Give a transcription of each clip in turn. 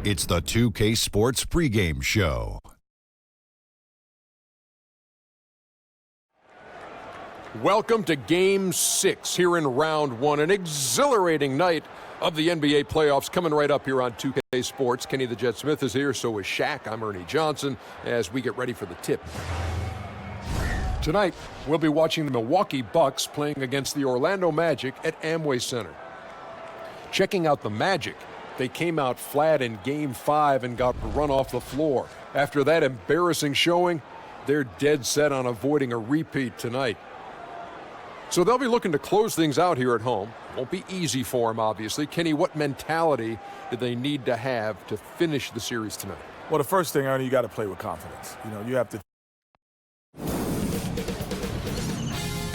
It's the 2K Sports pregame show. Welcome to Game 6 here in Round 1. An exhilarating night of the NBA playoffs coming right up here on 2K Sports. Kenny the Jet Smith is here, so is Shaq. I'm Ernie Johnson as we get ready for the tip. Tonight, we'll be watching the Milwaukee Bucks playing against the Orlando Magic at Amway Center. Checking out the Magic, they came out flat in Game 5 and got run off the floor. After that embarrassing showing, they're dead set on avoiding a repeat tonight. So they'll be looking to close things out here at home. Won't be easy for them, obviously. Kenny, what mentality do they need to have to finish the series tonight? Well, the first thing, Ernie, you got to play with confidence. You have to.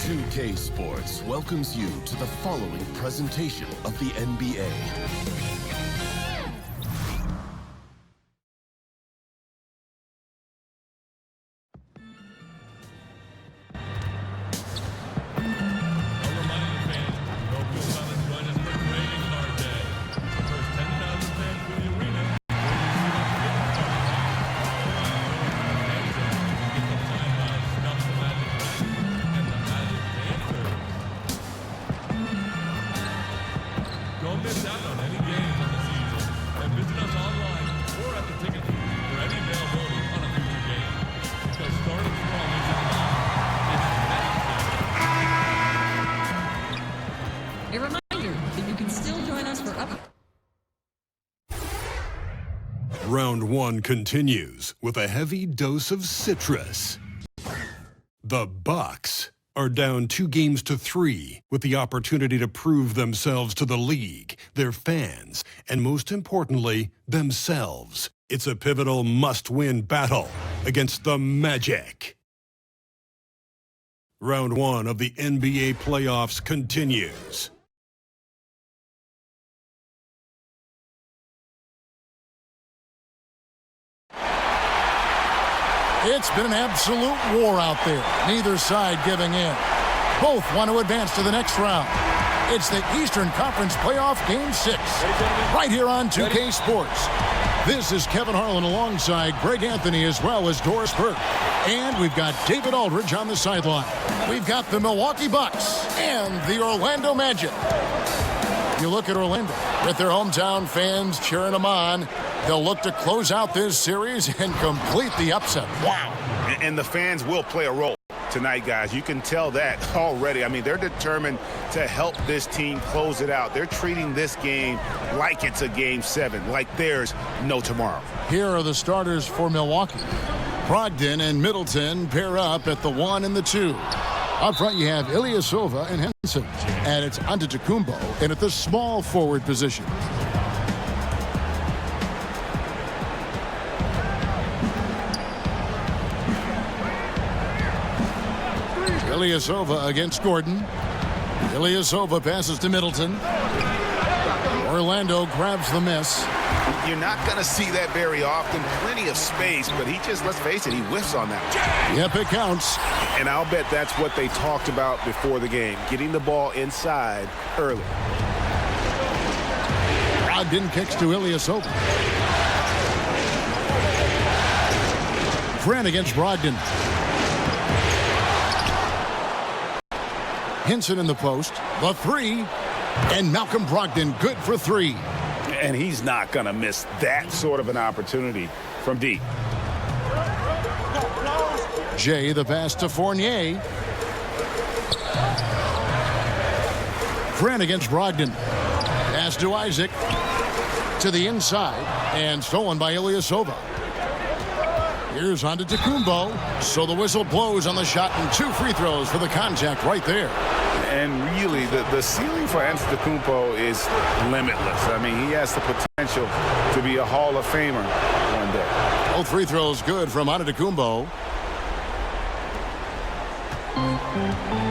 2K Sports welcomes you to the following presentation of the NBA. Don't miss out on any games on the season. And visit us online or at the ticket booth for any availability on a future game. Because starting strong isn't enough. A reminder that you can still join us for up. Round 1 continues with a heavy dose of citrus. The Bucks are down 2-3 with the opportunity to prove themselves to the league, their fans, and most importantly, themselves. It's a pivotal must-win battle against the Magic. Round 1 of the NBA playoffs continues. It's been an absolute war out there. Neither side giving in. Both want to advance to the next round. It's the Eastern Conference Playoff Game 6. Right here on 2K Sports. This is Kevin Harlan alongside Greg Anthony as well as Doris Burke. And we've got David Aldridge on the sideline. We've got the Milwaukee Bucks and the Orlando Magic. You look at Orlando with their hometown fans cheering them on. They'll look to close out this series and complete the upset. Wow. And the fans will play a role tonight, guys. You can tell that already. I mean, they're determined to help this team close it out. They're treating this game like it's a Game 7, like there's no tomorrow. Here are the starters for Milwaukee. Brogdon and Middleton pair up at the 1 and the 2. Up front, you have Ilyasova and Henson. And it's Antetokounmpo in at the small forward position. Ilyasova against Gordon. Ilyasova passes to Middleton. Orlando grabs the miss. You're not going to see that very often. Plenty of space, but he just, let's face it, he whiffs on that. Yep, it counts. And I'll bet that's what they talked about before the game, getting the ball inside early. Brogdon kicks to Ilyasova. Grant against Brogdon. Henson in the post. The 3. And Malcolm Brogdon good for 3. And he's not going to miss that sort of an opportunity from deep. Jay the pass to Fournier. Grant against Brogdon. Pass to Isaac. To the inside. And stolen by Ilyasova. Here's Antetokounmpo. So the whistle blows on the shot and 2 free throws for the contact right there. And really, the ceiling for Antetokounmpo is limitless. I mean, he has the potential to be a Hall of Famer one day. Both free throws good from Antetokounmpo.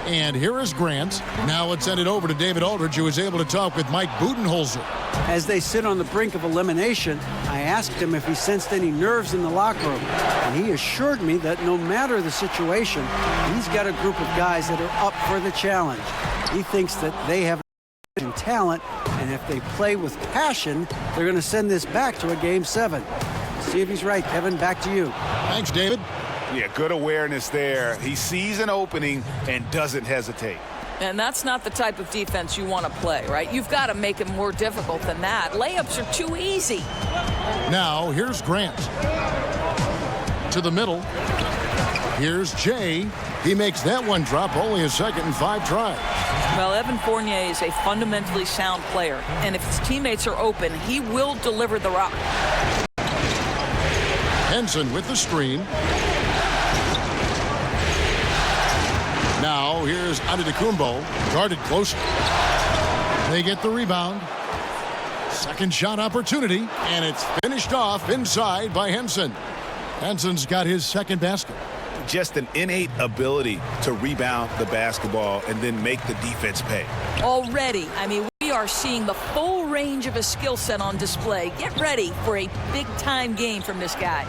And here is Grant. Now let's send it over to David Aldridge, who was able to talk with Mike Budenholzer. As they sit on the brink of elimination, I asked him if he sensed any nerves in the locker room. And he assured me that no matter the situation, he's got a group of guys that are up for the challenge. He thinks that they have in talent, and if they play with passion, they're going to send this back to a Game 7. See if he's right, Kevin. Back to you. Thanks, David. Yeah, good awareness there. He sees an opening and doesn't hesitate. And that's not the type of defense you want to play, right? You've got to make it more difficult than that. Layups are too easy. Now, here's Grant. To the middle. Here's Jay. He makes that one drop, only a second in 5 tries. Well, Evan Fournier is a fundamentally sound player, and if his teammates are open, he will deliver the rock. Henson with the screen. Now, here's Antetokounmpo, guarded closely. They get the rebound. Second shot opportunity, and it's finished off inside by Henson. Henson's got his second basket. Just an innate ability to rebound the basketball and then make the defense pay. Already, I mean, we are seeing the full range of his skill set on display. Get ready for a big-time game from this guy.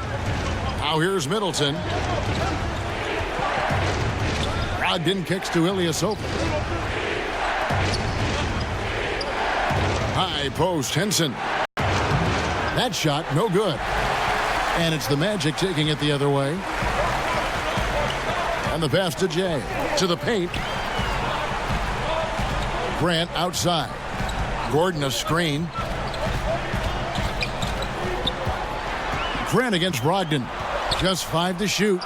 Now here's Middleton. Brogdon kicks to Ilyasova. High post, Henson. That shot, no good. And it's the Magic taking it the other way. And the pass to Jay. To the paint. Grant outside. Gordon a screen. Grant against Brogdon. Just 5 to shoot.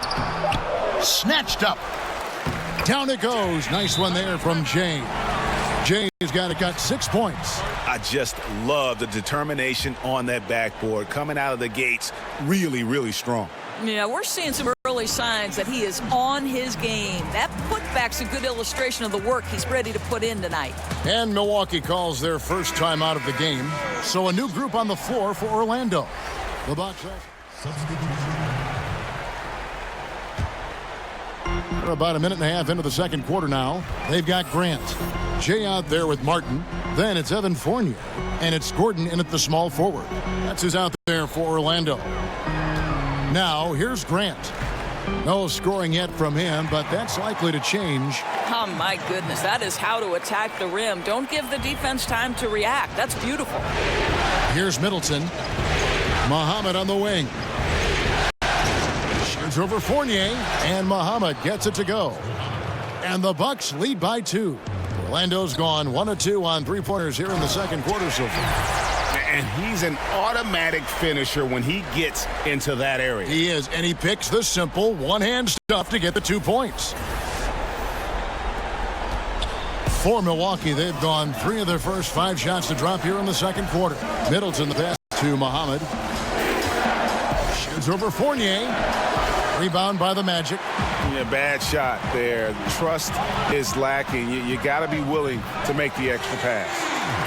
Snatched up. Down it goes. Nice one there from Jay. Jay's got 6 points. I just love the determination on that backboard. Coming out of the gates really, really strong. Yeah, we're seeing some early signs that he is on his game. That putback's a good illustration of the work he's ready to put in tonight. And Milwaukee calls their first time out of the game. So a new group on the floor for Orlando. The Bucks. We're about a minute and a half into the second quarter now. They've got Grant. Jay out there with Martin. Then it's Evan Fournier. And it's Gordon in at the small forward. That's who's out there for Orlando. Now, here's Grant. No scoring yet from him, but that's likely to change. Oh, my goodness. That is how to attack the rim. Don't give the defense time to react. That's beautiful. Here's Middleton. Muhammad on the wing. Shoots over Fournier, and Muhammad gets it to go. And the Bucks lead by 2. Orlando's gone 1 of 2 on 3-pointers here in the second quarter so far. And he's an automatic finisher when he gets into that area. He is, and he picks the simple one-hand stuff to get the 2 points. For Milwaukee, they've gone 3 of their first 5 shots to drop here in the second quarter. Middleton the pass to Muhammad. Shoots over Fournier. Rebound by the Magic. Yeah, bad shot there. Trust is lacking. You got to be willing to make the extra pass.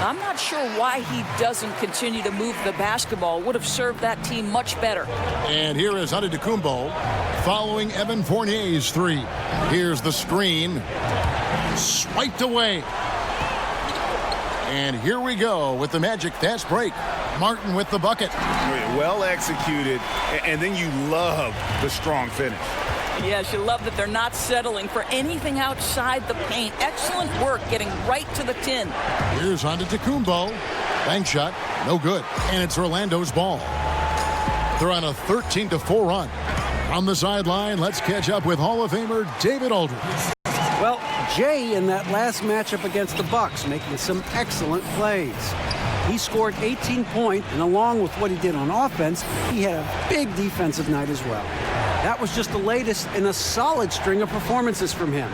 I'm not sure why he doesn't continue to move the basketball. Would have served that team much better. And here is Antetokounmpo following Evan Fournier's 3. Here's the screen. Swiped away. And here we go with the Magic fast break. Martin with the bucket. Well executed, and then you love the strong finish. Yes, you love that they're not settling for anything outside the paint. Excellent work getting right to the tin. Here's Antetokounmpo. Bank shot, no good. And it's Orlando's ball. They're on a 13-4 run. On the sideline, let's catch up with Hall of Famer David Aldridge. Well, Jay in that last matchup against the Bucks making some excellent plays. He scored 18 points, and along with what he did on offense, he had a big defensive night as well. That was just the latest in a solid string of performances from him.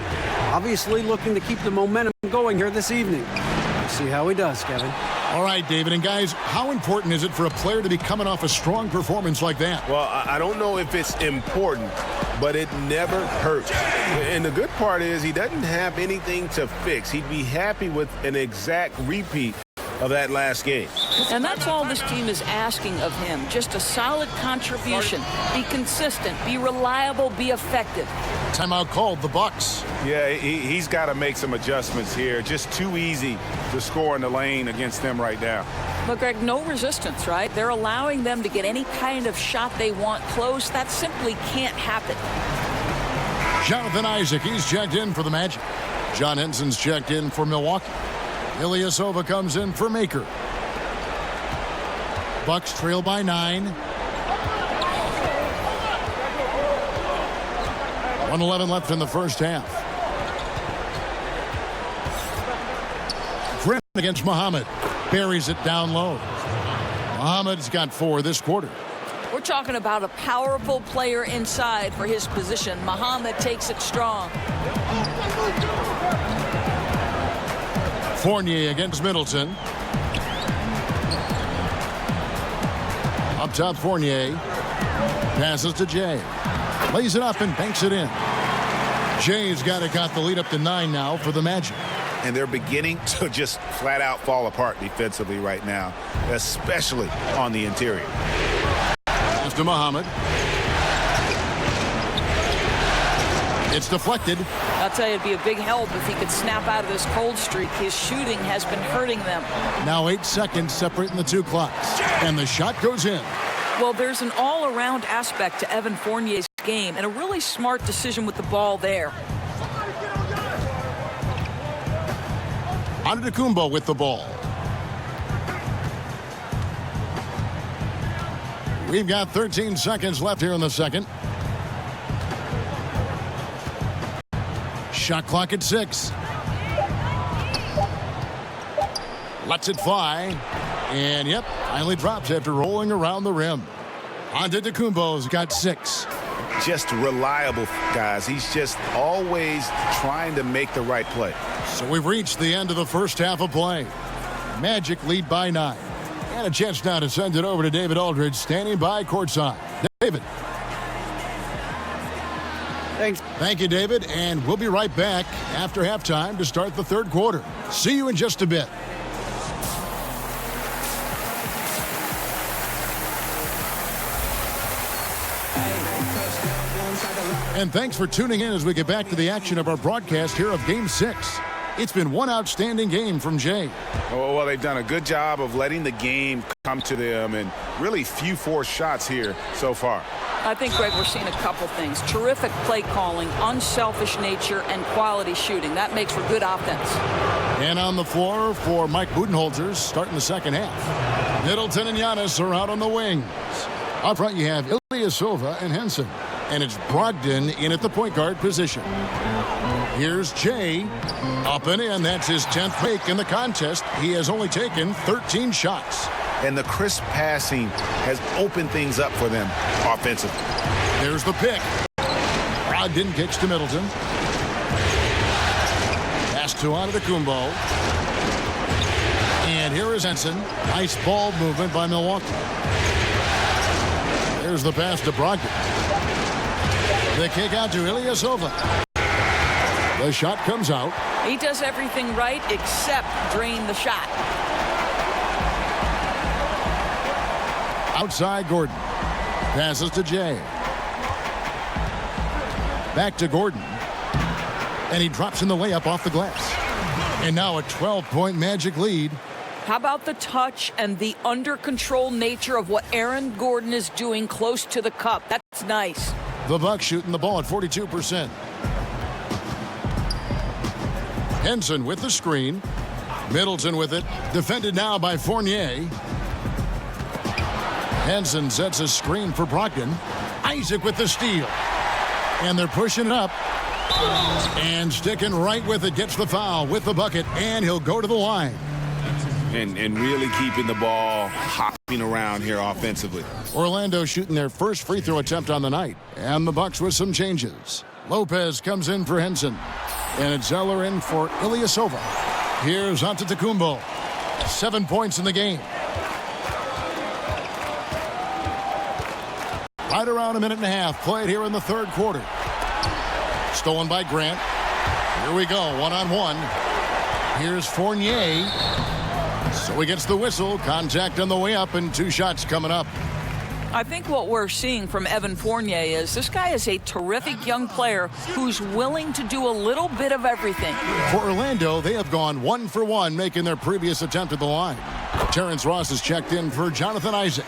Obviously looking to keep the momentum going here this evening. We'll see how he does, Kevin. All right, David. And guys, how important is it for a player to be coming off a strong performance like that? Well, I don't know if it's important, but it never hurts. And the good part is he doesn't have anything to fix. He'd be happy with an exact repeat of that last game. And that's all this team is asking of him. Just a solid contribution. Be consistent, be reliable, be effective. Timeout called, the Bucks. Yeah, he's got to make some adjustments here. Just too easy to score in the lane against them right now. But, Greg, no resistance, right? They're allowing them to get any kind of shot they want close. That simply can't happen. Jonathan Isaac, he's checked in for the Magic. John Henson's checked in for Milwaukee. Ilyasova comes in for Maker. Bucks trail by 9. 1:11 left in the first half. Griffin against Muhammad. Buries it down low. Muhammad's got 4 this quarter. We're talking about a powerful player inside for his position. Muhammad takes it strong. Fournier against Middleton. Up top, Fournier. Passes to Jay. Lays it up and banks it in. Jay's got the lead up to 9 now for the Magic. And they're beginning to just flat out fall apart defensively right now, especially on the interior. Pass to Muhammad. It's deflected. I'll tell you, it'd be a big help if he could snap out of this cold streak. His shooting has been hurting them. Now 8 seconds separating the 2 clocks. And the shot goes in. Well, there's an all-around aspect to Evan Fournier's game, and a really smart decision with the ball there. Antetokounmpo with the ball. We've got 13 seconds left here in the second. Shot clock at 6. Lets it fly. And, yep, finally drops after rolling around the rim. Antetokounmpo's got 6. Just reliable, guys. He's just always trying to make the right play. So we've reached the end of the first half of play. Magic lead by 9. And a chance now to send it over to David Aldridge, standing by courtside. David. Thanks. Thank you, David. And we'll be right back after halftime to start the third quarter. See you in just a bit. And thanks for tuning in as we get back to the action of our broadcast here of Game 6. It's been one outstanding game from Jay. Oh, well, they've done a good job of letting the game come to them, and really few forced shots here so far. I think, Greg, we're seeing a couple things. Terrific play calling, unselfish nature, and quality shooting. That makes for good offense. And on the floor for Mike Budenholzer starting the second half. Middleton and Giannis are out on the wings. Up front you have Ilyasova and Henson. And it's Brogdon in at the point guard position. Here's Jay. Up and in. That's his 10th make in the contest. He has only taken 13 shots. And the crisp passing has opened things up for them offensively. There's the pick. Brogdon kicks to Middleton. Pass to Antetokounmpo. And here is Henson. Nice ball movement by Milwaukee. There's the pass to Brogdon. The kick out to Ilyasova. The shot comes out. He does everything right except drain the shot. Outside Gordon. Passes to Jay. Back to Gordon. And he drops in the layup off the glass. And now a 12-point Magic lead. How about the touch and the under-control nature of what Aaron Gordon is doing close to the cup? That's nice. The Bucks shooting the ball at 42%. Henson with the screen. Middleton with it. Defended now by Fournier. Henson sets a screen for Brogdon. Isaac with the steal. And they're pushing it up. And sticking right with it. Gets the foul with the bucket. And he'll go to the line. And really keeping the ball hopping around here offensively. Orlando shooting their first free throw attempt on the night. And the Bucks with some changes. Lopez comes in for Henson. And it's Zeller in for Ilyasova. Here's Antetokounmpo. 7 points in the game. Right around a minute and a half played here in the third quarter. Stolen by Grant. Here we go, one-on-one. Here's Fournier. So he gets the whistle. Contact on the way up and 2 shots coming up. I think what we're seeing from Evan Fournier is this guy is a terrific young player who's willing to do a little bit of everything. For Orlando, they have gone 1 for 1, making their previous attempt at the line. Terrence Ross has checked in for Jonathan Isaac.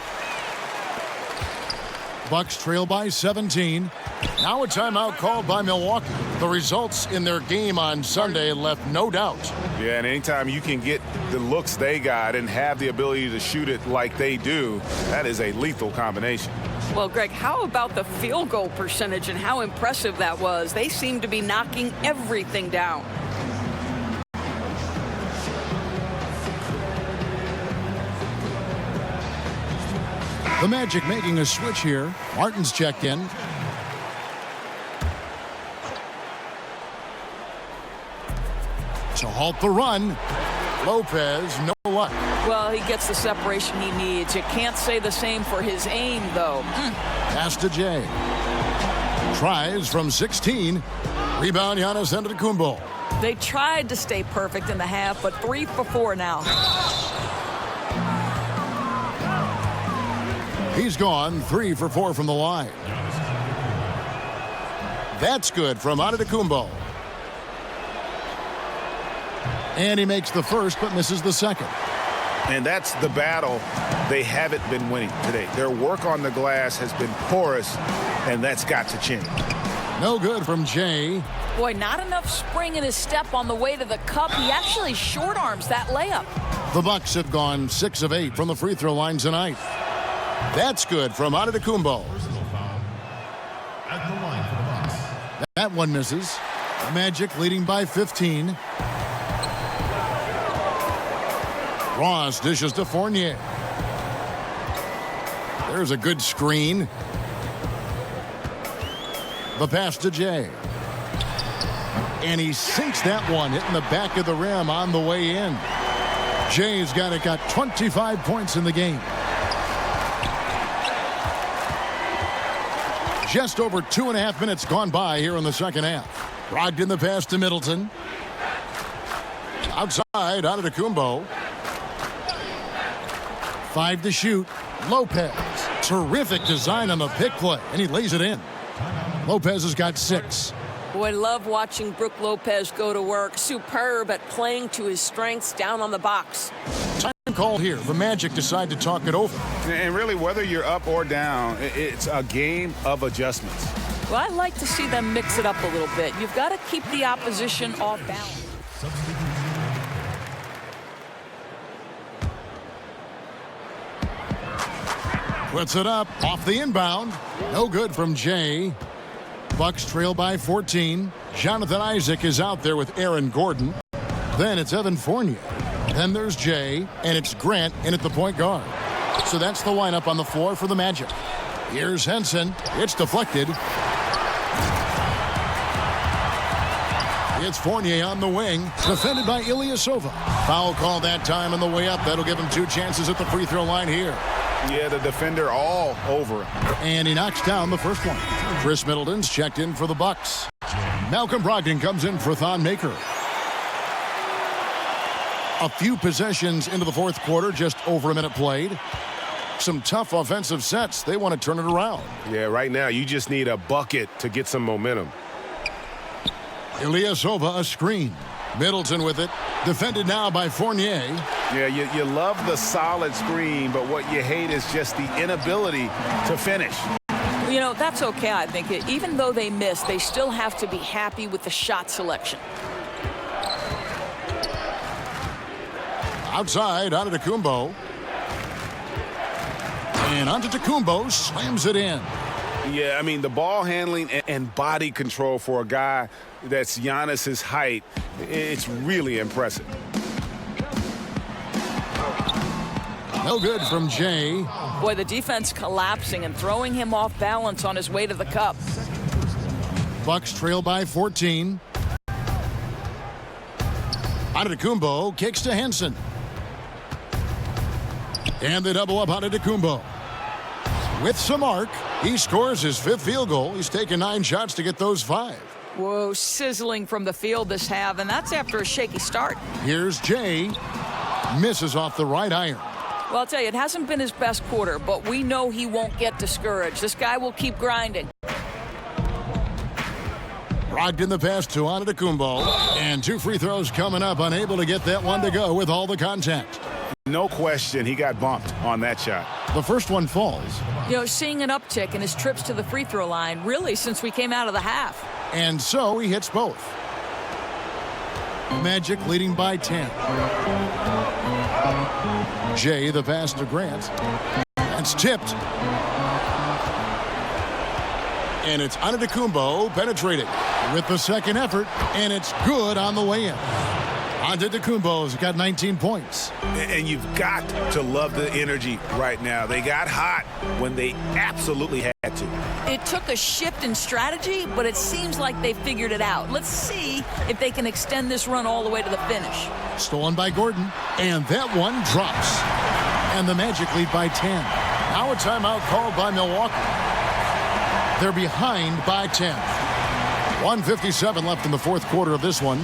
Bucks trail by 17. Now a timeout called by Milwaukee. The results in their game on Sunday left no doubt. Yeah, and anytime you can get the looks they got and have the ability to shoot it like they do, that is a lethal combination. Well, Greg, how about the field goal percentage and how impressive that was? They seem to be knocking everything down. The Magic making a switch here. Martin's checked in. To halt the run. Lopez, no luck. Well, he gets the separation he needs. You can't say the same for his aim, though. Pass to Jay. Tries from 16. Rebound, Giannis Antetokounmpo. They tried to stay perfect in the half, but 3 for 4 now. He's gone 3 for 4 from the line. That's good from Antetokounmpo. And he makes the first but misses the second. And that's the battle they haven't been winning today. Their work on the glass has been porous, and that's got to change. No good from Jay. Boy, not enough spring in his step on the way to the cup. He actually short arms that layup. The Bucks have gone 6 of 8 from the free throw line tonight. That's good from Antetokounmpo. Personal foul at the line for the Bucks. That one misses. Magic leading by 15. Ross dishes to Fournier. There's a good screen. The pass to Jay. And he sinks that one, hitting the back of the rim on the way in. Jay's got 25 points in the game. Just over 2.5 minutes gone by here in the second half. Brogdon the pass to Middleton. Outside, Antetokounmpo. 5 to shoot. Lopez. Terrific design on the pick play, and he lays it in. Lopez has got 6. Boy, love watching Brook Lopez go to work. Superb at playing to his strengths down on the box. Time call here. The Magic decide to talk it over. And really, whether you're up or down, it's a game of adjustments. Well, I like to see them mix it up a little bit. You've got to keep the opposition off balance. Puts it up off the inbound. No good from Jay. Bucks trail by 14. Jonathan Isaac is out there with Aaron Gordon. Then it's Evan Fournier. Then there's Jay, and it's Grant in at the point guard. So that's the lineup on the floor for the Magic. Here's Henson. It's deflected. It's Fournier on the wing, defended by Ilyasova. Foul call that time on the way up. That'll give him 2 chances at the free throw line here. Yeah, the defender all over him. And he knocks down the first one. Chris Middleton's checked in for the Bucks. Malcolm Brogdon comes in for Thon Maker. A few possessions into the fourth quarter, just over a minute played. Some tough offensive sets. They want to turn it around. Yeah, right now you just need a bucket to get some momentum. Ilyasova a screen. Middleton with it. Defended now by Fournier. Yeah, you love the solid screen, but what you hate is just the inability to finish. You know, that's okay, I think. Even though they missed, they still have to be happy with the shot selection. Outside, Antetokounmpo. And Antetokounmpo slams it in. Yeah, I mean, the ball handling and body control for a guy that's Giannis's height, it's really impressive. No good from Jay. Boy, the defense collapsing and throwing him off balance on his way to the cup. Bucks trail by 14. Antetokounmpo kicks to Henson. And they double up Antetokounmpo. With some arc, he scores his 5th field goal. He's taken 9 shots to get those 5. Whoa, sizzling from the field this half, and that's after a shaky start. Here's Jay. Misses off the right iron. Well, I'll tell you, it hasn't been his best quarter, but we know he won't get discouraged. This guy will keep grinding. Brogdon the pass to Antetokounmpo. And 2 free throws coming up, unable to get that one to go with all the contact. No question, he got bumped on that shot. The first one falls. You know, seeing an uptick in his trips to the free throw line, really, since we came out of the half. And so he hits both. Magic leading by 10. Jay, the pass to Grant. It's tipped. And it's Antetokounmpo penetrating with the second effort, and it's good on the way in. Antetokounmpo's got 19 points. And you've got to love the energy right now. They got hot when they absolutely had to. It took a shift in strategy, but it seems like they figured it out. Let's see if they can extend this run all the way to the finish. Stolen by Gordon, and that one drops. And the Magic lead by 10. Now a timeout called by Milwaukee. They're behind by 10. 1:57 left in the fourth quarter of this one.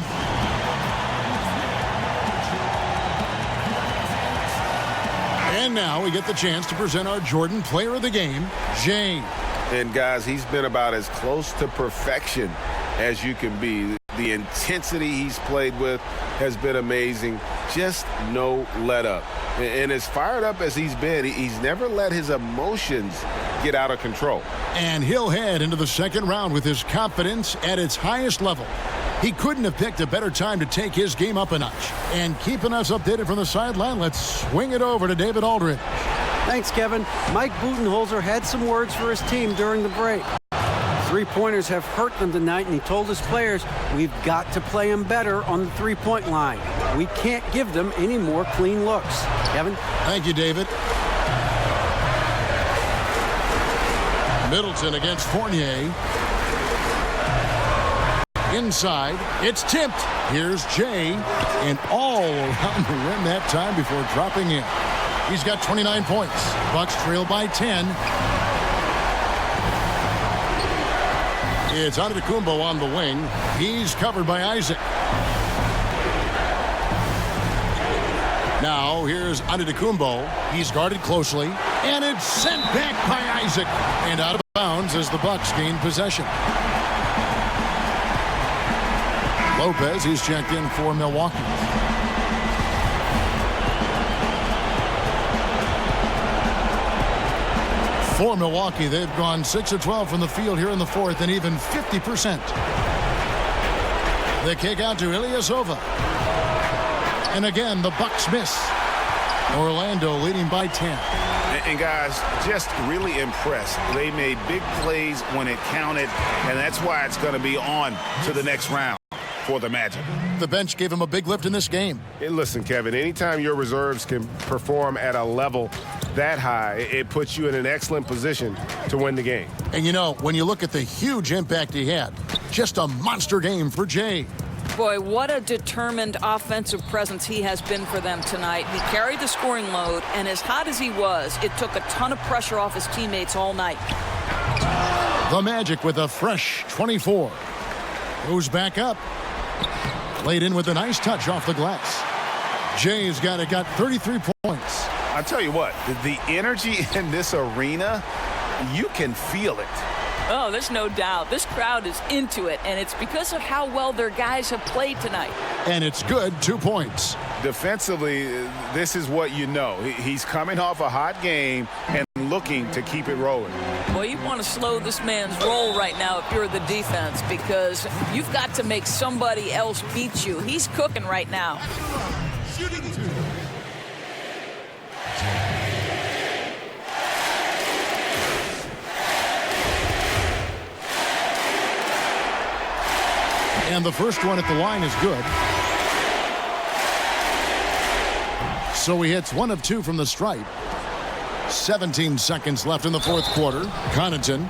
And now we get the chance to present our Jordan Player of the Game, Jay. And guys, he's been about as close to perfection as you can be. The intensity he's played with has been amazing. Just no let up. And as fired up as he's been, he's never let his emotions get out of control. And he'll head into the second round with his confidence at its highest level. He couldn't have picked a better time to take his game up a notch. And keeping us updated from the sideline, let's swing it over to David Aldridge. Thanks, Kevin. Mike Budenholzer had some words for his team during the break. Three-pointers have hurt them tonight, and he told his players, we've got to play them better on the three-point line. We can't give them any more clean looks. Kevin? Thank you, David. Middleton against Fournier. Inside, it's tipped. Here's Jay, and all around the rim that time before dropping in. He's got 29 points. Bucks trail by 10. It's Antetokounmpo on the wing. He's covered by Isaac. Now here's Antetokounmpo. He's guarded closely, and it's sent back by Isaac, and out of bounds as the Bucks gain possession. Lopez, he's checked in for Milwaukee. For Milwaukee, they've gone 6 of 12 from the field here in the fourth, and even 50%. The kick out to Ilyasova. And again, the Bucks miss. Orlando leading by 10. And guys, just really impressed. They made big plays when it counted, and that's why it's going to be on to the next round for the Magic. The bench gave him a big lift in this game. And listen, Kevin, anytime your reserves can perform at a level that high, it puts you in an excellent position to win the game. And you know, when you look at the huge impact he had, just a monster game for Jay. Boy, what a determined offensive presence he has been for them tonight. He carried the scoring load, and as hot as he was, it took a ton of pressure off his teammates all night. The Magic with a fresh 24. Goes back up. Laid in with a nice touch off the glass. Jay's got 33 points. I'll tell you what, the energy in this arena, you can feel it. Oh, there's no doubt. This crowd is into it, and it's because of how well their guys have played tonight. And it's good, 2 points. Defensively, this is what you know. He's coming off a hot game and looking to keep it rolling. Well, you want to slow this man's roll right now if you're the defense, because you've got to make somebody else beat you. He's cooking right now. And the first one at the line is good. So he hits 1 of 2 from the stripe. 17 seconds left in the fourth quarter. Connaughton.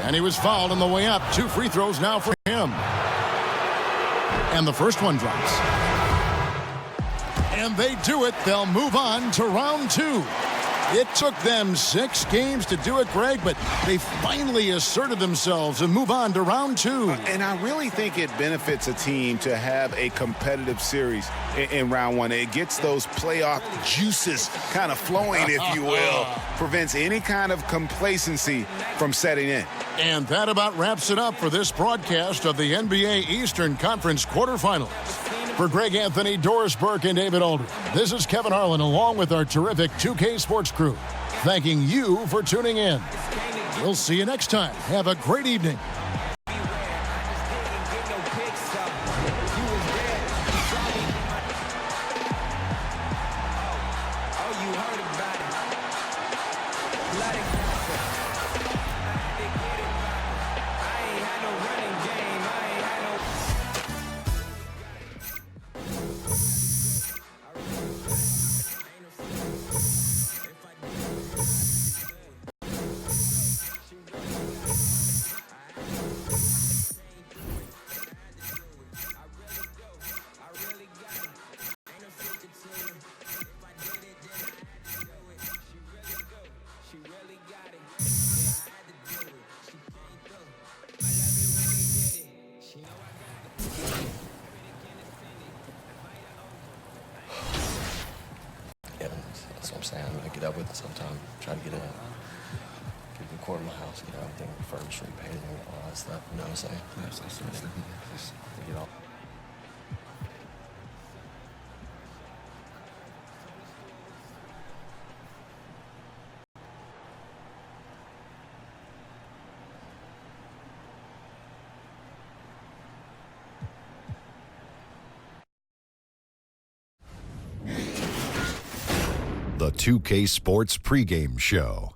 And he was fouled on the way up. 2 free throws now for him. And the first one drops. And they do it. They'll move on to round 2. It took them 6 games to do it, Greg, but they finally asserted themselves and move on to round 2. And I really think it benefits a team to have a competitive series in round 1. It gets those playoff juices kind of flowing, if you will. Prevents any kind of complacency from setting in. And that about wraps it up for this broadcast of the NBA Eastern Conference quarterfinals. For Greg Anthony, Doris Burke, and David Aldridge, this is Kevin Harlan along with our terrific 2K Sports crew, thanking you for tuning in. We'll see you next time. Have a great evening. That's what I'm saying. I'm going to get up with it sometime, try to get it, get the court in my house, get everything refurbished, repainted, and all that stuff. You know what I'm saying? Just get all. The 2K Sports pregame show.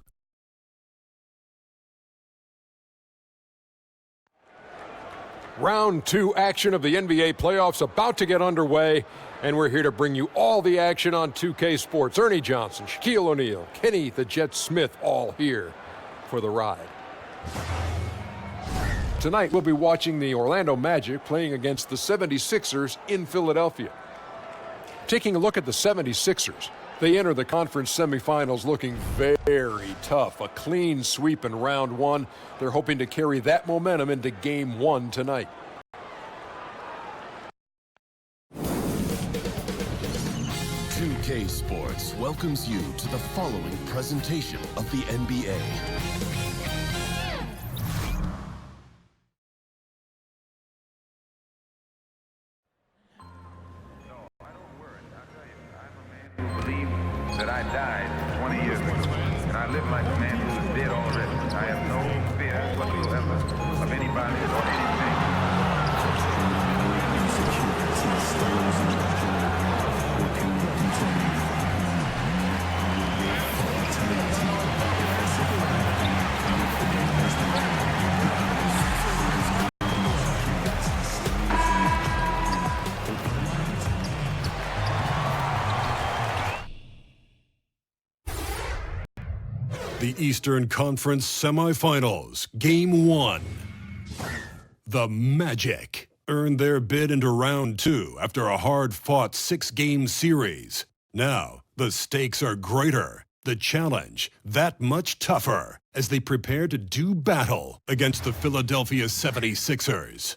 Round 2 action of the NBA playoffs about to get underway, and we're here to bring you all the action on 2K Sports. Ernie Johnson, Shaquille O'Neal, Kenny the Jet Smith, all here for the ride. Tonight we'll be watching the Orlando Magic playing against the 76ers in Philadelphia. Taking a look at the 76ers, they enter the conference semifinals looking very tough. A clean sweep in round 1. They're hoping to carry that momentum into game 1 tonight. K Sports welcomes you to the following presentation of the NBA. That I died 20 years ago, and I live like a man who is dead already. I have no fear whatsoever of anybody or anything. The Eastern Conference Semifinals, Game 1. The Magic earned their bid into Round 2 after a hard-fought 6-game series. Now, the stakes are greater, the challenge that much tougher as they prepare to do battle against the Philadelphia 76ers.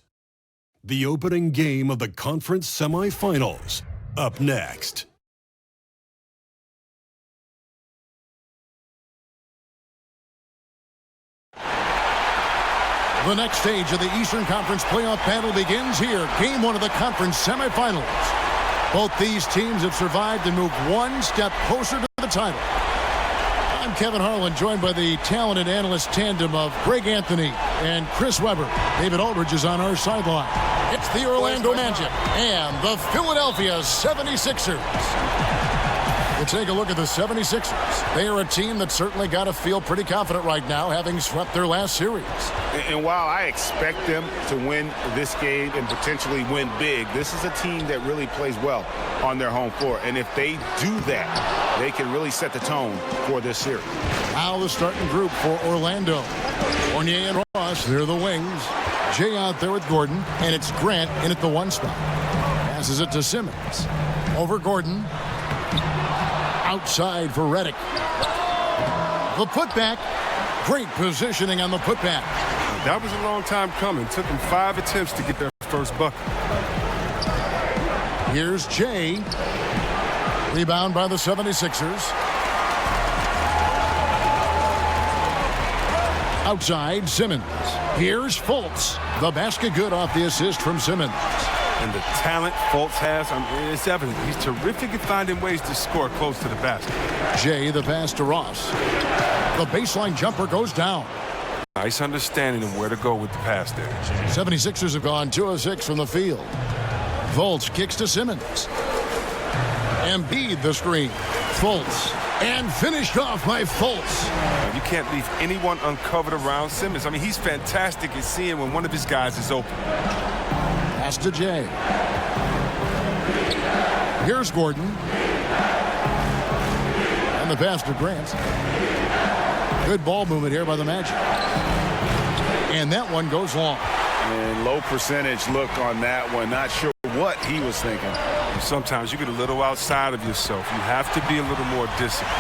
The opening game of the conference semifinals, up next. The next stage of the Eastern Conference playoff battle begins here. Game 1 of the conference semifinals. Both these teams have survived and moved one step closer to the title. I'm Kevin Harlan, joined by the talented analyst tandem of Greg Anthony and Chris Webber. David Aldridge is on our sideline. It's the Orlando Magic and the Philadelphia 76ers. We'll take a look at the 76ers. They are a team that certainly got to feel pretty confident right now, having swept their last series. And while I expect them to win this game and potentially win big, this is a team that really plays well on their home floor. And if they do that, they can really set the tone for this series. Now the starting group for Orlando. Fournier and Ross, they're the wings. Jay out there with Gordon, and it's Grant in at the 1 spot. Passes it to Simmons. Over Gordon. Outside for Redick. The putback. Great positioning on the putback. That was a long time coming. Took them 5 attempts to get their first bucket. Here's Jay. Rebound by the 76ers. Outside, Simmons. Here's Fultz. The basket good off the assist from Simmons. And the talent Fultz has, it's evident. He's terrific at finding ways to score close to the basket. Jay, the pass to Ross. The baseline jumper goes down. Nice understanding of where to go with the pass there. 76ers have gone 2 of 6 from the field. Fultz kicks to Simmons. Embiid the screen. Fultz. And finished off by Fultz. You can't leave anyone uncovered around Simmons. I mean, he's fantastic at seeing when one of his guys is open. Pass to Jay. Here's Gordon. And the pass to Grant. Good ball movement here by the Magic. And that one goes long. And low percentage look on that one. Not sure what he was thinking. Sometimes you get a little outside of yourself. You have to be a little more disciplined.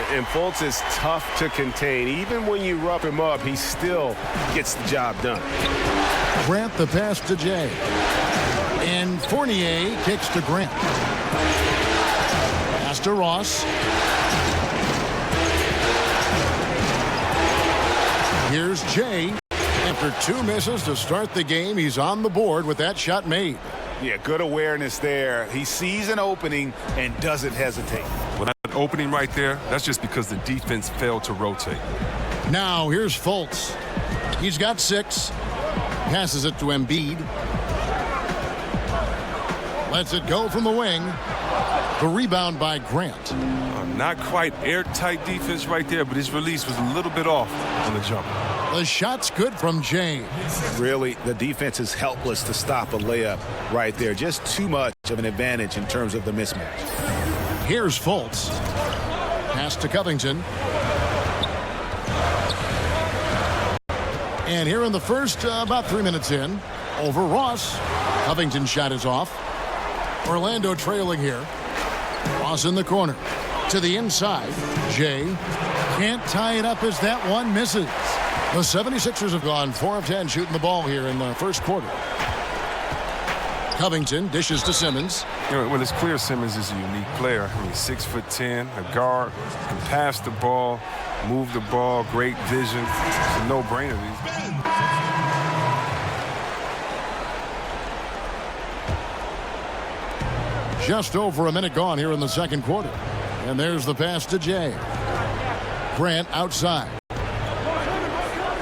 And Fultz is tough to contain. Even when you rough him up, he still gets the job done. Grant the pass to Jay. And Fournier kicks to Grant. Pass to Ross. Here's Jay. After 2 misses to start the game, he's on the board with that shot made. Yeah, good awareness there. He sees an opening and doesn't hesitate. Well, that opening right there, that's just because the defense failed to rotate. Now here's Fultz. He's got 6. Passes it to Embiid. Lets it go from the wing. The rebound by Grant. Not quite airtight defense right there, but his release was a little bit off on the jump. The shot's good from James. Really, the defense is helpless to stop a layup right there. Just too much of an advantage in terms of the mismatch. Here's Fultz. Pass to Covington. And here in the first, about 3 minutes in, over Ross. Covington's shot is off. Orlando trailing here. Ross in the corner. To the inside. Jay can't tie it up as that one misses. The 76ers have gone 4 of 10 shooting the ball here in the first quarter. Covington dishes to Simmons. Well, it's clear Simmons is a unique player. I mean, 6'10", a guard, can pass the ball, move the ball, great vision. It's a no-brainer. Just over a minute gone here in the second quarter. And there's the pass to Jay. Grant outside.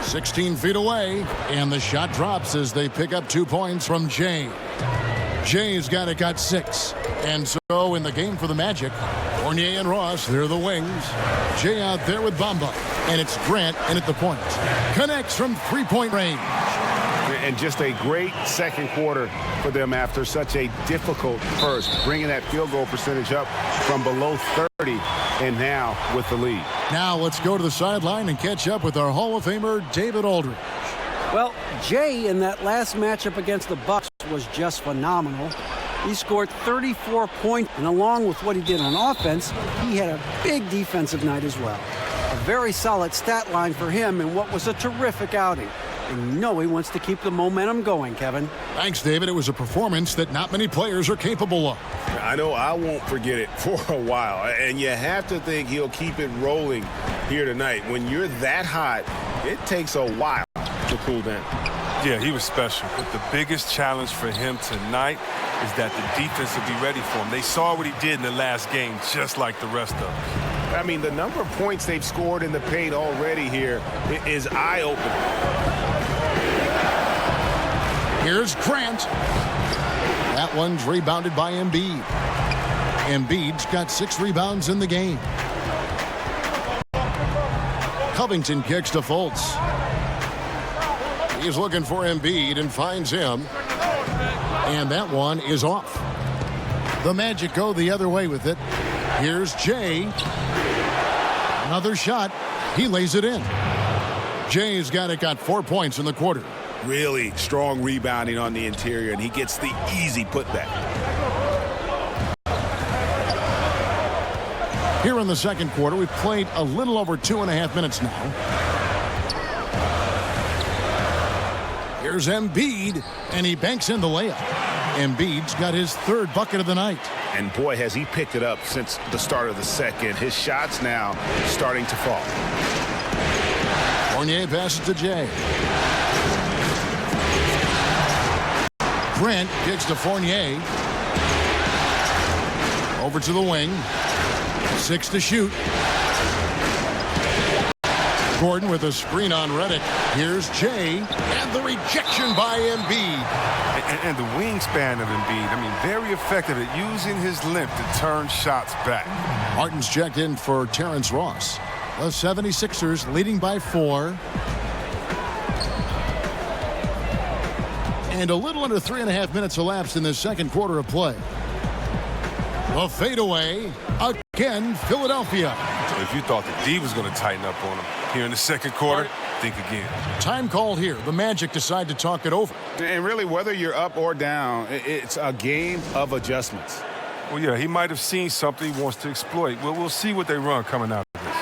16 feet away. And the shot drops as they pick up 2 points from Jay. Jay's got 6. And so in the game for the Magic, Fournier and Ross, they're the wings. Jay out there with Bamba. And it's Grant in at the point. Connects from 3-point range. And just a great second quarter for them after such a difficult first, bringing that field goal percentage up from below 30 and now with the lead. Now let's go to the sideline and catch up with our Hall of Famer, David Aldridge. Well, Jay in that last matchup against the Bucks was just phenomenal. He scored 34 points, and along with what he did on offense, he had a big defensive night as well. A very solid stat line for him in what was a terrific outing. And you know he wants to keep the momentum going, Kevin. Thanks, David. It was a performance that not many players are capable of. I know I won't forget it for a while. And you have to think he'll keep it rolling here tonight. When you're that hot, it takes a while to cool down. Yeah, he was special. But the biggest challenge for him tonight is that the defense will be ready for him. They saw what he did in the last game, just like the rest of us. I mean, the number of points they've scored in the paint already here is eye-opening. Here's Grant. That one's rebounded by Embiid. Embiid's got 6 rebounds in the game. Covington kicks to Fultz. He's looking for Embiid and finds him. And that one is off. The Magic go the other way with it. Here's Jay. Another shot. He lays it in. Jay's got 4 points in the quarter. Really strong rebounding on the interior, and he gets the easy putback. Here in the second quarter, we've played a little over 2.5 minutes now. Here's Embiid, and he banks in the layup. Embiid's got his 3rd bucket of the night. And boy, has he picked it up since the start of the second. His shots now starting to fall. Fournier passes to Jay. Grant kicks to Fournier. Over to the wing. 6 to shoot. Gordon with a screen on Redick. Here's Jay. And the rejection by Embiid. And the wingspan of Embiid, I mean, very effective at using his length to turn shots back. Martin's checked in for Terrence Ross. The 76ers leading by 4. And a little under 3.5 minutes elapsed in the second quarter of play. A fadeaway. Again, Philadelphia. If you thought the D was going to tighten up on him here in the second quarter, think again. Time called here. The Magic decide to talk it over. And really, whether you're up or down, it's a game of adjustments. Well, yeah, he might have seen something he wants to exploit. Well, we'll see what they run coming out of this.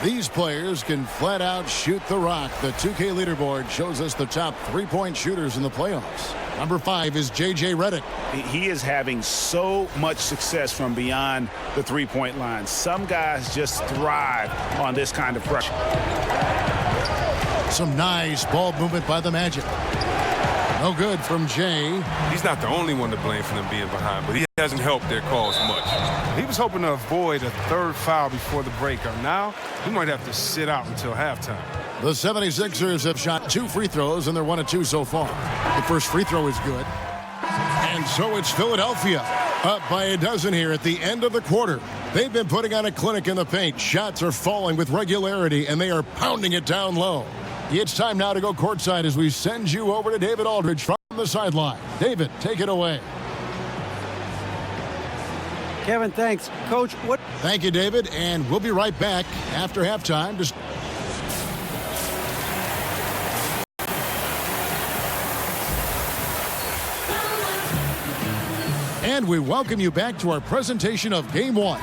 These players can flat out shoot the rock. The 2K leaderboard shows us the top 3-point shooters in the playoffs. Number 5 is J.J. Redick. He is having so much success from beyond the 3-point line. Some guys just thrive on this kind of pressure. Some nice ball movement by the Magic. No good from Jay. He's not the only one to blame for them being behind, but he hasn't helped their cause much. He was hoping to avoid a third foul before the break. Now, he might have to sit out until halftime. The 76ers have shot 2 free throws, and they're 1 of 2 so far. The first free throw is good. And so it's Philadelphia up by a dozen here at the end of the quarter. They've been putting on a clinic in the paint. Shots are falling with regularity, and they are pounding it down low. It's time now to go courtside as we send you over to David Aldridge from the sideline. David, take it away. Kevin, thanks. Coach, what? Thank you, David, and we'll be right back after halftime. And we welcome you back to our presentation of Game 1.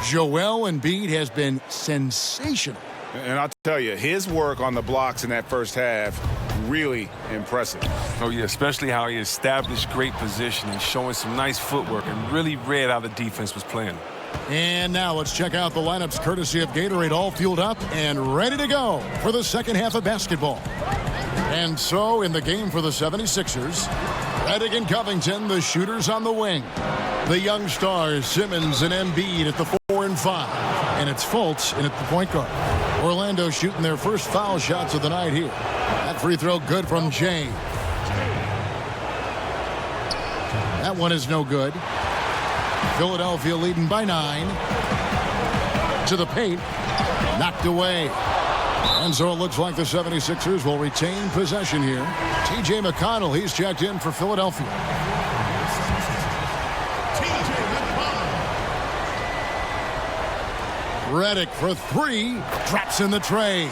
Joel Embiid has been sensational. And I'll tell you, his work on the blocks in that first half, really impressive. Oh, yeah, especially how he established great position and showing some nice footwork and really read how the defense was playing. And now let's check out the lineups courtesy of Gatorade, all fueled up and ready to go for the second half of basketball. And so in the game for the 76ers, Redick and Covington, the shooters on the wing. The young stars, Simmons and Embiid at the 4 and 5. And it's Fultz in at the point guard. Orlando shooting their first foul shots of the night here. That free throw good from Jay. That one is no good. Philadelphia leading by 9. To the paint. Knocked away. And so it looks like the 76ers will retain possession here. T.J. McConnell, he's checked in for Philadelphia. Redick for 3, drops in the tray.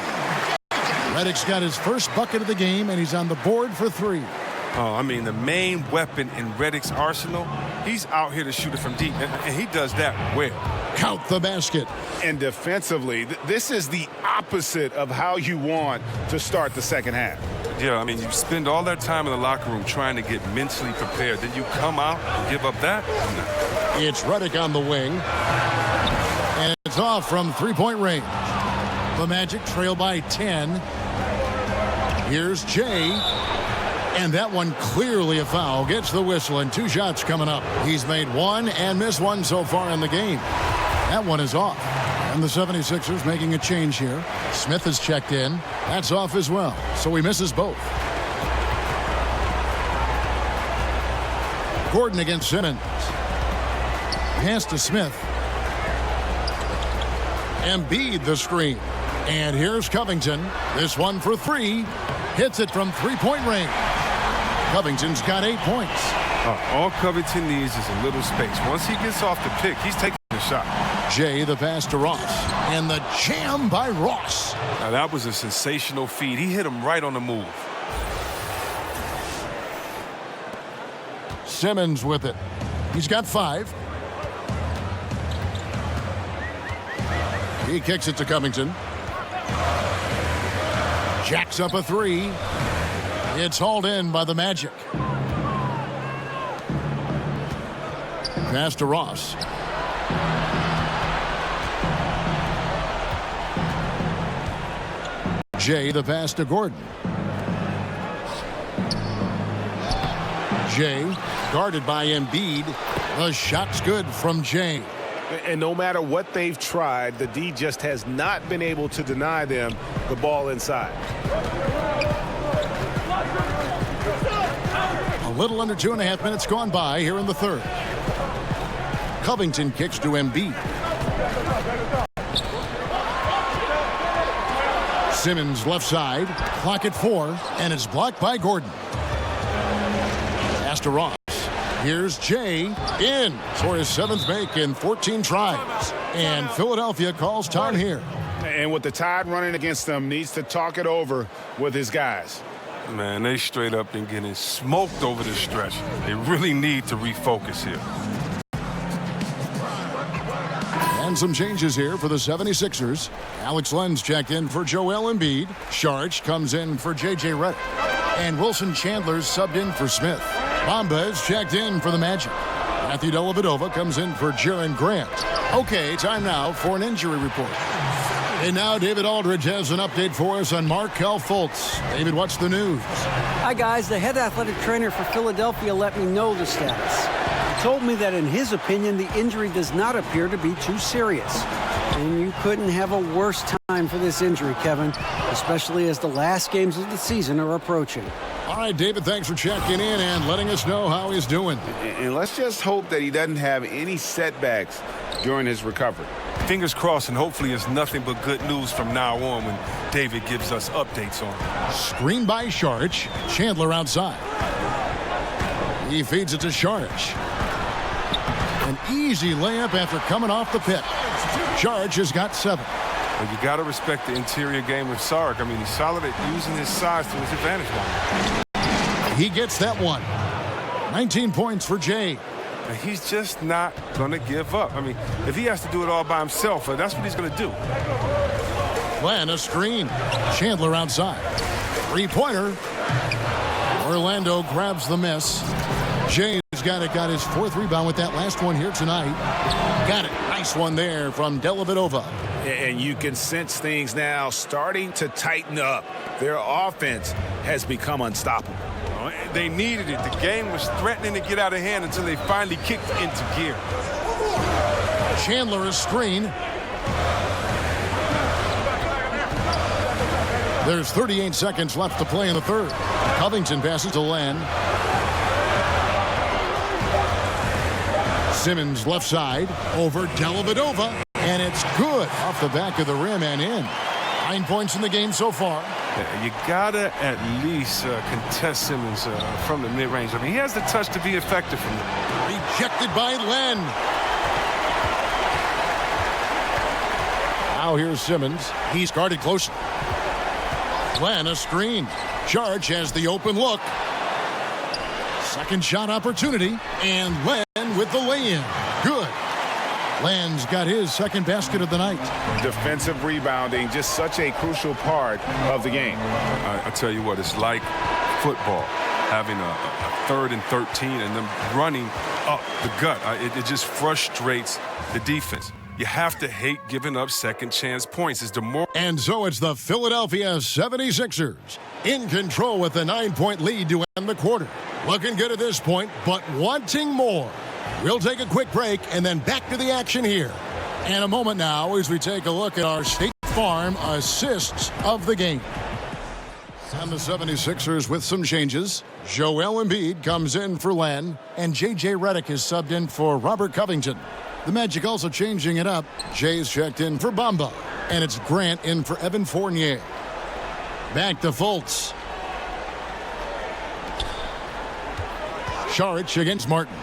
Redick's got his first bucket of the game, and he's on the board for 3. Oh, I mean, the main weapon in Redick's arsenal, he's out here to shoot it from deep, and he does that well. Count the basket. And defensively, this is the opposite of how you want to start the second half. Yeah, I mean, you spend all that time in the locker room trying to get mentally prepared. Then you come out and give up that? No. It's Redick on the wing. And it's off from three-point range. The Magic trail by 10. Here's Jay. And that one clearly a foul. Gets the whistle, and 2 shots coming up. He's made 1 and missed 1 so far in the game. That one is off. And the 76ers making a change here. Smith has checked in. That's off as well. So he misses both. Gordon against Simmons. Pass to Smith. Embiid the screen. And here's Covington. This one for 3. Hits it from three-point range. Covington's got 8 points. All Covington needs is a little space. Once he gets off the pick, he's taking the shot. Jay, the pass to Ross. And the jam by Ross. Now, that was a sensational feed. He hit him right on the move. Simmons with it. He's got 5. He kicks it to Covington. Jacks up a 3. It's hauled in by the Magic. Pass to Ross. Jay, the pass to Gordon. Jay, guarded by Embiid. The shot's good from Jay. And no matter what they've tried, the D just has not been able to deny them the ball inside. A little under 2.5 minutes gone by here in the third. Covington kicks to Embiid. Simmons left side. Clock at 4, and it's blocked by Gordon. Pass to Ross. Here's Jay in for his 7th make in 14 tries. And Philadelphia calls time here. And with the Tide running against them, needs to talk it over with his guys. Man, they straight up been getting smoked over this stretch. They really need to refocus here. And some changes here for the 76ers. Alex Len's checked in for Joel Embiid. Sharch comes in for J.J. Redick. And Wilson Chandler's subbed in for Smith. Bamba's checked in for the Magic. Matthew Dellavedova comes in for Jaren Grant. Okay, time now for an injury report. And now David Aldridge has an update for us on Markelle Fultz. David, what's the news? Hi, guys. The head athletic trainer for Philadelphia let me know the status. He told me that in his opinion, the injury does not appear to be too serious. And you couldn't have a worse time for this injury, Kevin, especially as the last games of the season are approaching. All right, David, thanks for checking in and letting us know how he's doing. And let's just hope that he doesn't have any setbacks during his recovery. Fingers crossed, and hopefully it's nothing but good news from now on when David gives us updates on it. Screen by Sharch. Chandler outside. He feeds it to Sharch. An easy layup after coming off the pick. Sharch has got 7. But you got to respect the interior game of Sark. I mean, he's solid at using his size to his advantage now. He gets that one. 19 points for Jay. And he's just not going to give up. I mean, if he has to do it all by himself, that's what he's going to do. Glenn, a screen. Chandler outside. Three-pointer. Orlando grabs the miss. Jay's got it. Got his 4th rebound with that last one here tonight. Got it. Nice one there from Dellavedova. And you can sense things now starting to tighten up. Their offense has become unstoppable. They needed it. The game was threatening to get out of hand until they finally kicked into gear. Chandler a screen. There's 38 seconds left to play in the third. Covington passes to Len. Simmons left side over Dellavedova. And it's good off the back of the rim and in. 9 points in the game so far. You gotta at least contest Simmons from the mid-range. I mean, he has the touch to be effective from there. Rejected by Len. Now here's Simmons. He's guarded closely. Len a screen. Sharch has the open look. Second shot opportunity. And Len with the lay-in. Good. Len's got his second basket of the night. Defensive rebounding, just such a crucial part of the game. I tell you what, it's like football, having a 3rd and 13 and them running up the gut. It just frustrates the defense. You have to hate giving up second chance points. It's the more. And so it's the Philadelphia 76ers in control with a 9-point lead to end the quarter. Looking good at this point, but wanting more. We'll take a quick break and then back to the action here. In a moment now as we take a look at our State Farm assists of the game. And the 76ers with some changes. Joel Embiid comes in for Len, and J.J. Redick is subbed in for Robert Covington. The Magic also changing it up. Jay's checked in for Bamba, and it's Grant in for Evan Fournier. Back to Fultz. Sharch against Martin.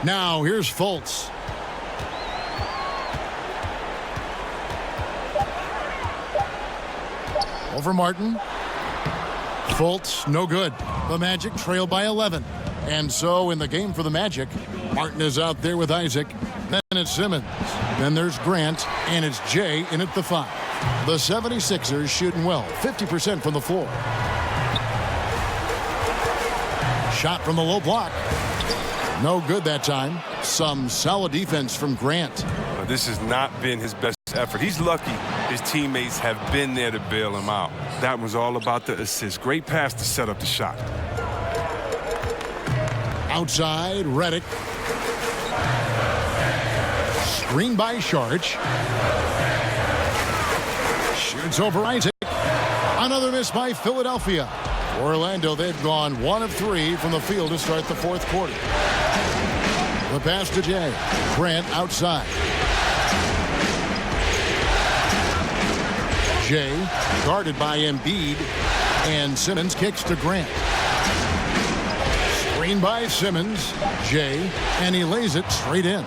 Now here's Fultz. Over Martin. Fultz, no good. The Magic trail by 11. And so in the game for the Magic, Martin is out there with Isaac. Then it's Simmons. Then there's Grant. And it's Jay in at the 5. The 76ers shooting well. 50% from the floor. Shot from the low block. No good that time. Some solid defense from Grant. This has not been his best effort. He's lucky his teammates have been there to bail him out. That was all about the assist. Great pass to set up the shot. Outside, Redick. Screen by Sharch. Shoots over Isaac. Another miss by Philadelphia. Orlando, they've gone 1 of 3 from the field to start the fourth quarter. The pass to Jay. Grant outside. Jay guarded by Embiid. And Simmons kicks to Grant. Screen by Simmons. Jay. And he lays it straight in.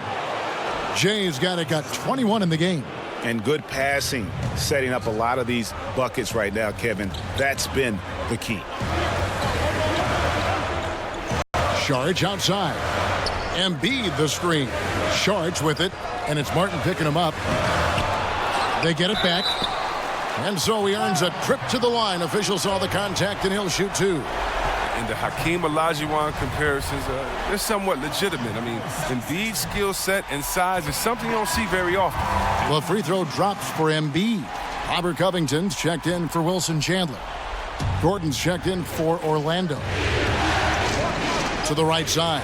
Jay's got 21 in the game. And good passing, setting up a lot of these buckets right now, Kevin. That's been the key. Sharch outside. Embiid the screen. Sharch with it, and it's Martin picking him up. They get it back. And so he earns a trip to the line. Officials saw the contact, and he'll shoot 2. and the Hakeem Olajuwon comparisons, they're somewhat legitimate. I mean, Embiid's skill set and size is something you don't see very often. The free throw drops for Embiid. Robert Covington's checked in for Wilson Chandler. Gordon's checked in for Orlando. To the right side.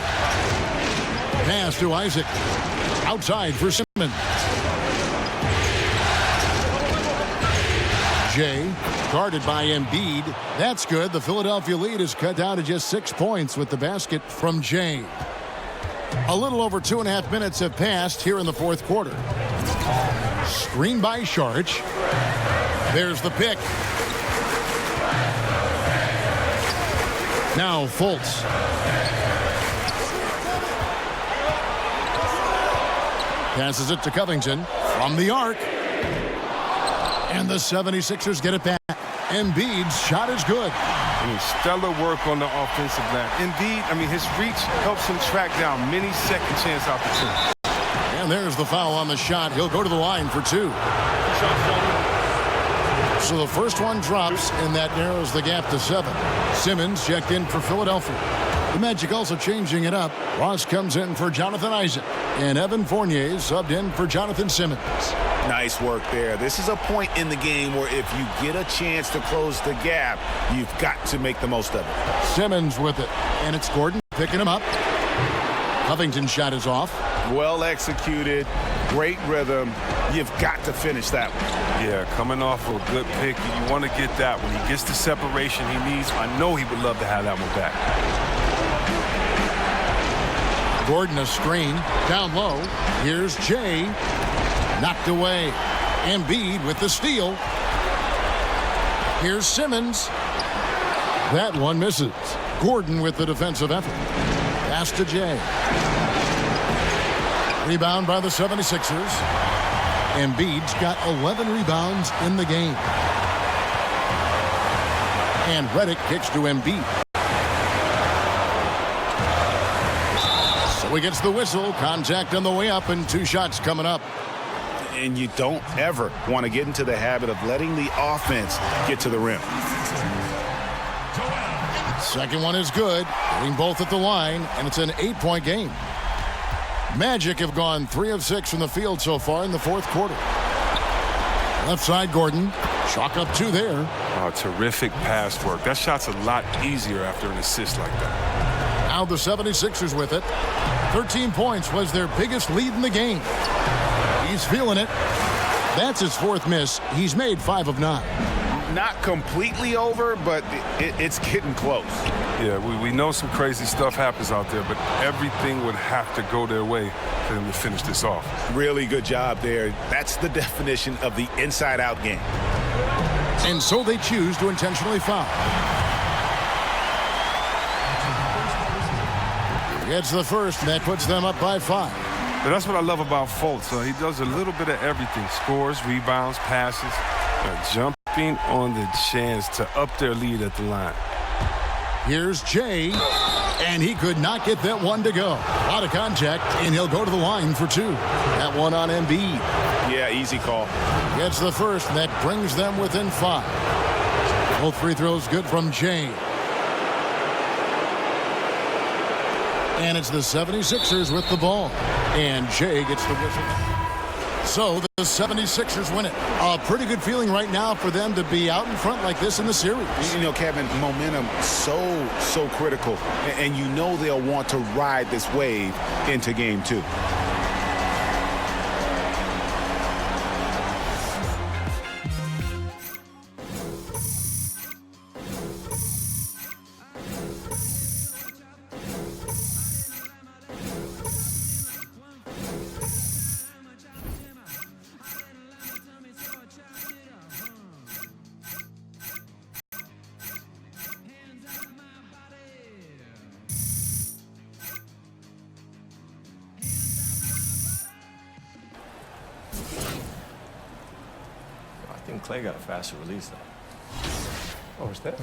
Pass to Isaac. Outside for Simmons. Jay, guarded by Embiid. That's good. The Philadelphia lead is cut down to just 6 points with the basket from Jay. A little over 2.5 minutes have passed here in the fourth quarter. Screen by Sharch. There's the pick. Now Fultz. Passes it to Covington from the arc. And the 76ers get it back. Embiid's shot is good. I mean, stellar work on the offensive line. Embiid, I mean, his reach helps him track down many second chance opportunities. And there's the foul on the shot. He'll go to the line for 2. So the first one drops, and that narrows the gap to 7. Simmons checked in for Philadelphia. The Magic also changing it up. Ross comes in for Jonathan Isaac. And Evan Fournier subbed in for Jonathan Simmons. Nice work there. This is a point in the game where if you get a chance to close the gap, you've got to make the most of it. Simmons with it. And it's Gordon picking him up. Covington's shot is off. Well executed. Great rhythm. You've got to finish that one. Yeah, coming off of a good pick, you want to get that. When he gets the separation he needs, I know he would love to have that one back. Gordon a screen. Down low. Here's Jay. Knocked away. Embiid with the steal. Here's Simmons. That one misses. Gordon with the defensive effort. Pass to Jay. Rebound by the 76ers. Embiid's got 11 rebounds in the game. And Redick kicks to Embiid. So he gets the whistle. Contact on the way up and 2 shots coming up. And you don't ever want to get into the habit of letting the offense get to the rim. Second one is good. Hitting both at the line, and it's an 8-point game. Magic have gone 3 of 6 from the field so far in the fourth quarter. Left side, Gordon. Chalk up 2 there. Oh, terrific pass work. That shot's a lot easier after an assist like that. Now the 76ers with it. 13 points was their biggest lead in the game. He's feeling it. That's his 4th miss. He's made 5 of 9. Not completely over, but it's getting close. Yeah, we know some crazy stuff happens out there, but everything would have to go their way for them to finish this off. Really good job there. That's the definition of the inside-out game. And so they choose to intentionally foul. Gets the first, and that puts them up by 5. But that's what I love about Fultz. He does a little bit of everything. Scores, rebounds, passes, jumping on the chance to up their lead at the line. Here's Jay, and he could not get that one to go. A lot of contact, and he'll go to the line for 2. That one on Embiid. Yeah, easy call. Gets the first, and that brings them within 5. Both free throws good from Jay. And it's the 76ers with the ball. And Jay gets the whistle. So the 76ers win it. A pretty good feeling right now for them to be out in front like this in the series. You know, Kevin, momentum so critical. And you know they'll want to ride this wave into game 2. I think Clay got a faster release, though. Oh, it's that?